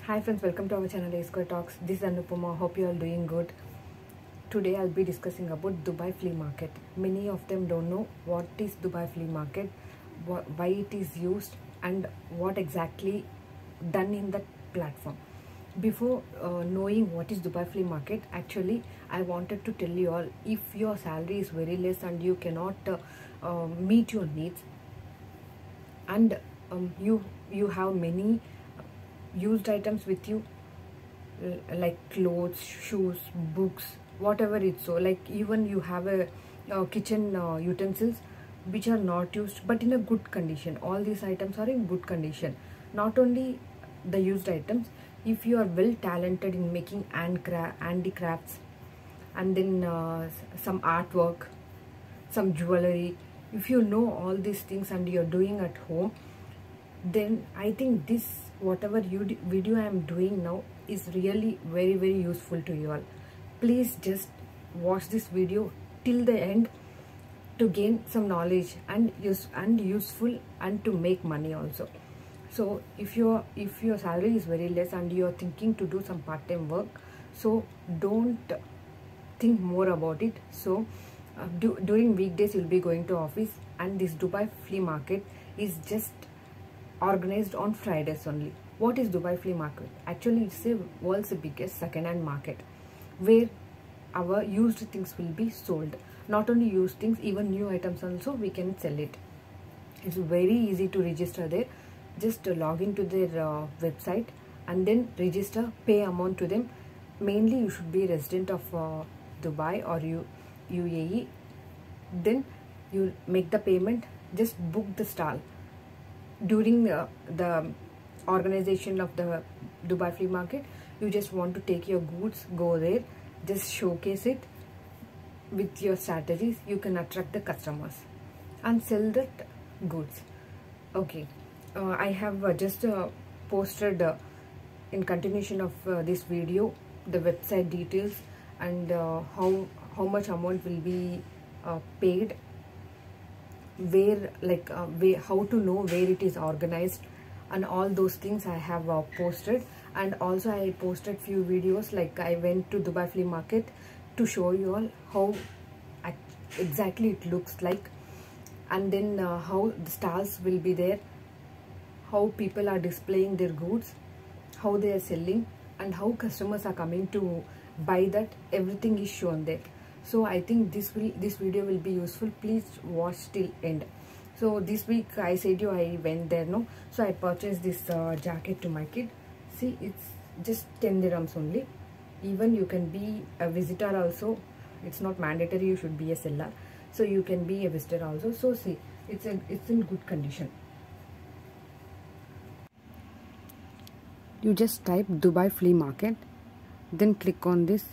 Hi friends, welcome to our channel A Square Talks. This is Anupama. Hope you are doing good. Today I'll be discussing about Dubai Flea Market. Many of them don't know what is Dubai Flea Market, why it is used, and what exactly done in that platform. Before knowing what is Dubai Flea Market, actually I wanted to tell you all, if your salary is very less and you cannot meet your needs, and you have many used items with you, like clothes, shoes, books, whatever it's, so like even you have a kitchen utensils which are not used but in a good condition. All these items are in good condition. Not only the used items, if you are well talented in making handicrafts, and then some artwork, some jewelry, if you know all these things and you're doing at home, then I think this whatever video I am doing now is really very useful to you all. Please just watch this video till the end to gain some knowledge and useful, and to make money also. So if your salary is very less and you are thinking to do some part-time work, so don't think more about it. So during weekdays you'll be going to office, and this Dubai Flea Market is just organized on Fridays only. What is Dubai Flea Market? Actually, it's the world's biggest second-hand market where our used things will be sold. Not only used things, even new items also we can sell it. It's very easy to register there. Just log into their website and then register, pay amount to them. Mainly you should be a resident of Dubai or UAE. Then you make the payment, just book the stall. During the organization of the Dubai Flea Market, you just want to take your goods, go there, just showcase it. With your strategies, you can attract the customers and sell that goods. Okay, I have just posted in continuation of this video the website details, and how much amount will be paid, where how to know where it is organized, and all those things I have posted. And also I posted few videos, like I went to Dubai Flea Market to show you all how exactly it looks like, and then how the stalls will be there, how people are displaying their goods, how they are selling, and how customers are coming to buy that. Everything is shown there. So I think this video will be useful. Please watch till end. So this week I said you I went there, no? So I purchased this jacket to my kid. See, it's just 10 dirhams only. Even you can be a visitor also. It's not mandatory you should be a seller. So you can be a visitor also. So see, it's in good condition. You just type Dubai Flea Market, then click on this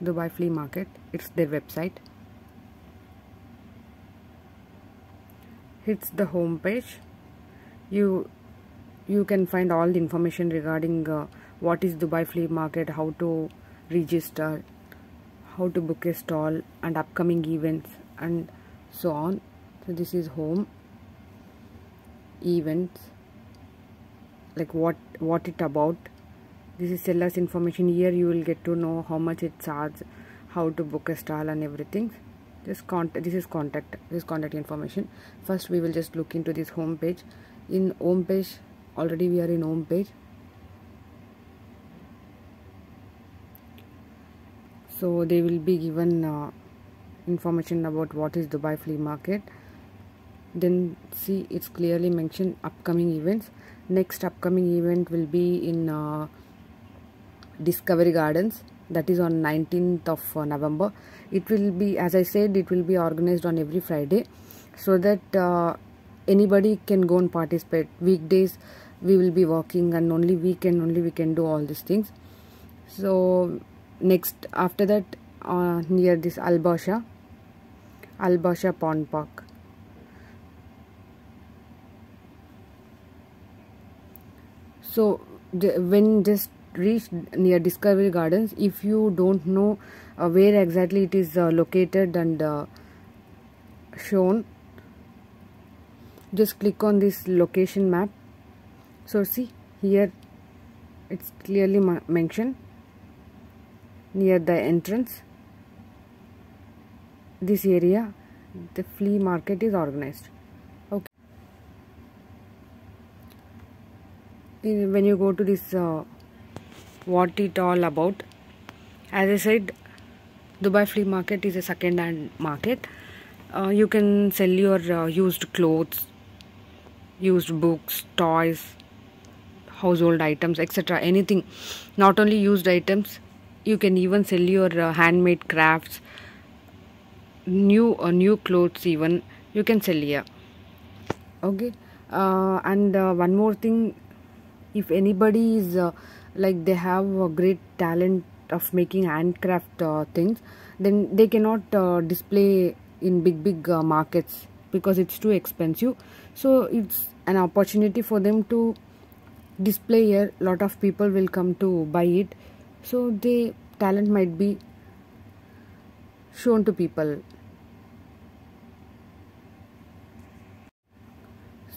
Dubai Flea Market. It's their website. Hits the home page. You can find all the information regarding what is Dubai Flea Market, how to register, how to book a stall, and upcoming events, and so on. So this is home, events, like what it about. This is seller's information. Here you will get to know how much it charges, how to book a stall, and everything. This is contact information. First we will just look into this home page. In home page, already we are in home page. So they will be given information about what is Dubai Flea Market. Then see, it's clearly mentioned upcoming events. Next upcoming event will be in Discovery Gardens, that is on 19th of November. It will be, as I said, it will be organized on every Friday, so that anybody can go and participate. Weekdays we will be working, and only weekend we can do all these things. So next, after that, near this Al Basha Pond Park. So when just reach near Discovery Gardens, if you don't know where exactly it is located and shown, just click on this location map. So see, here It's clearly mentioned near the entrance. This area, the flea market is organized. Okay. When you go to this, what it all about? As I said, Dubai Flea Market is a second-hand market. You can sell your used clothes, used books, toys, household items, etc. Anything. Not only used items, you can even sell your handmade crafts, new clothes. Even you can sell here. Okay. And one more thing, if anybody is like they have a great talent of making handcraft things, then they cannot display in big markets because it's too expensive. So it's an opportunity for them to display here. Lot of people will come to buy it, so the talent might be shown to people.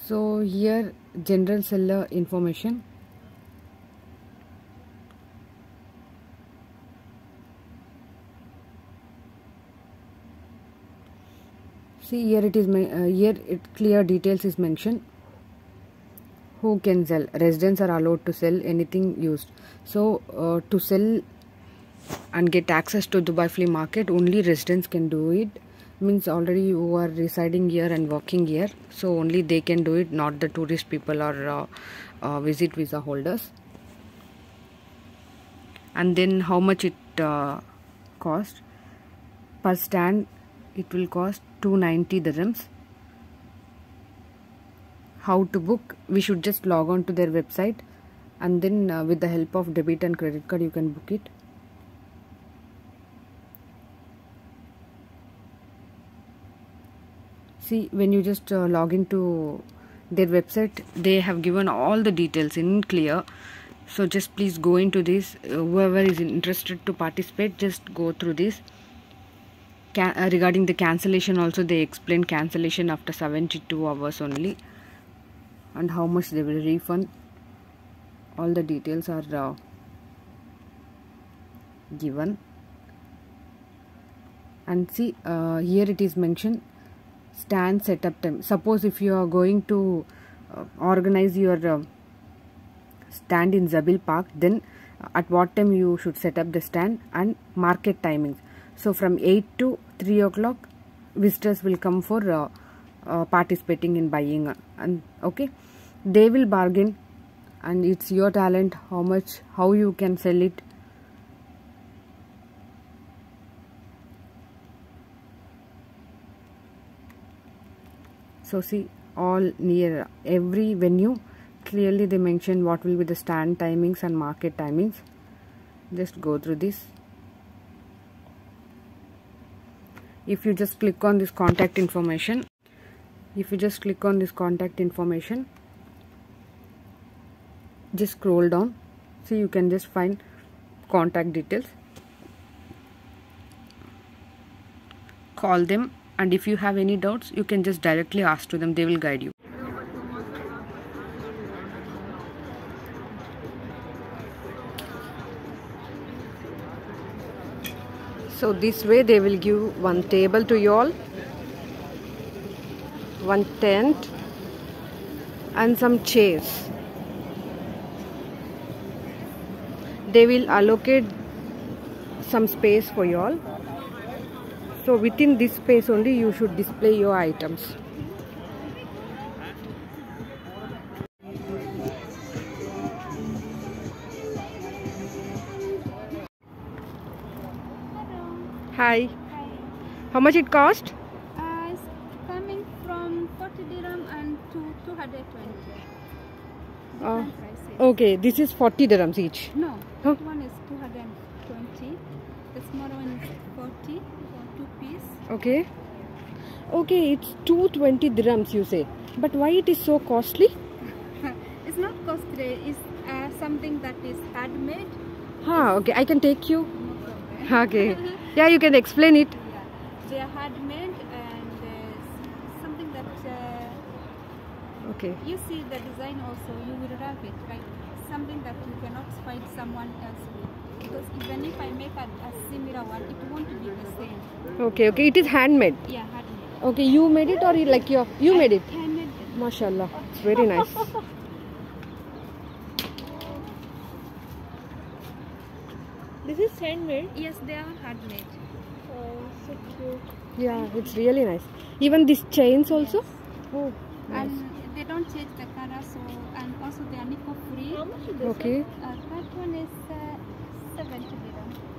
So here general seller information. See here it is clear details is mentioned. Who can sell? Residents are allowed to sell anything used. So to sell and get access to Dubai Flea Market, only residents can do it. Means already who are residing here and working here, so only they can do it, not the tourist people or visit visa holders. And then how much it cost per stand? It will cost 290 dirhams. How to book? We should just log on to their website, and then with the help of debit and credit card you can book it. See, when you just log into their website, they have given all the details in clear. So just please go into this. Whoever is interested to participate, just go through this. Regarding the cancellation also, they explain cancellation after 72 hours only, and how much they will refund. All the details are given. And see, here it is mentioned stand setup time. Suppose if you are going to organize your stand in Zabil Park, then at what time you should set up the stand, and market timings. So from 8 to 3 o'clock visitors will come for participating in buying, and okay, they will bargain, and it's your talent how you can sell it. So see, all near every venue clearly they mention what will be the stand timings and market timings. Just go through this. If you just click on this contact information, just scroll down. See, you can just find contact details. Call them, and if you have any doubts, you can just directly ask to them. They will guide you. So this way they will give one table to you all, one tent, and some chairs. They will allocate some space for you all. So within this space only you should display your items. Hi. How much it cost? It's coming from 40 dirham and to 220. Different prices. Okay, this is 40 dirhams each. No, that one is 220. The smaller one is 40 for 2 piece. Okay. Okay, it's 220 dirhams you say. But why it is so costly? It's not costly. It's something that is handmade. Okay, I can take you. No problem. Okay. Yeah, you can explain it. Yeah. They are handmade and something that Okay. You see the design also, you will love it, like something that you cannot find someone else with. Because even if I make a similar one, it won't be the same. Okay, okay. It is handmade. Yeah, handmade. Okay, you made it or like you made it? Handmade. Mashallah. It's very nice. This is handmade. Yes, they are handmade. Oh, so cute. Yeah, it's really nice. Even these chains also? Oh, nice. And they don't change the color, so and also they are nickel free. How much is this? Okay. That one is 70 dirham.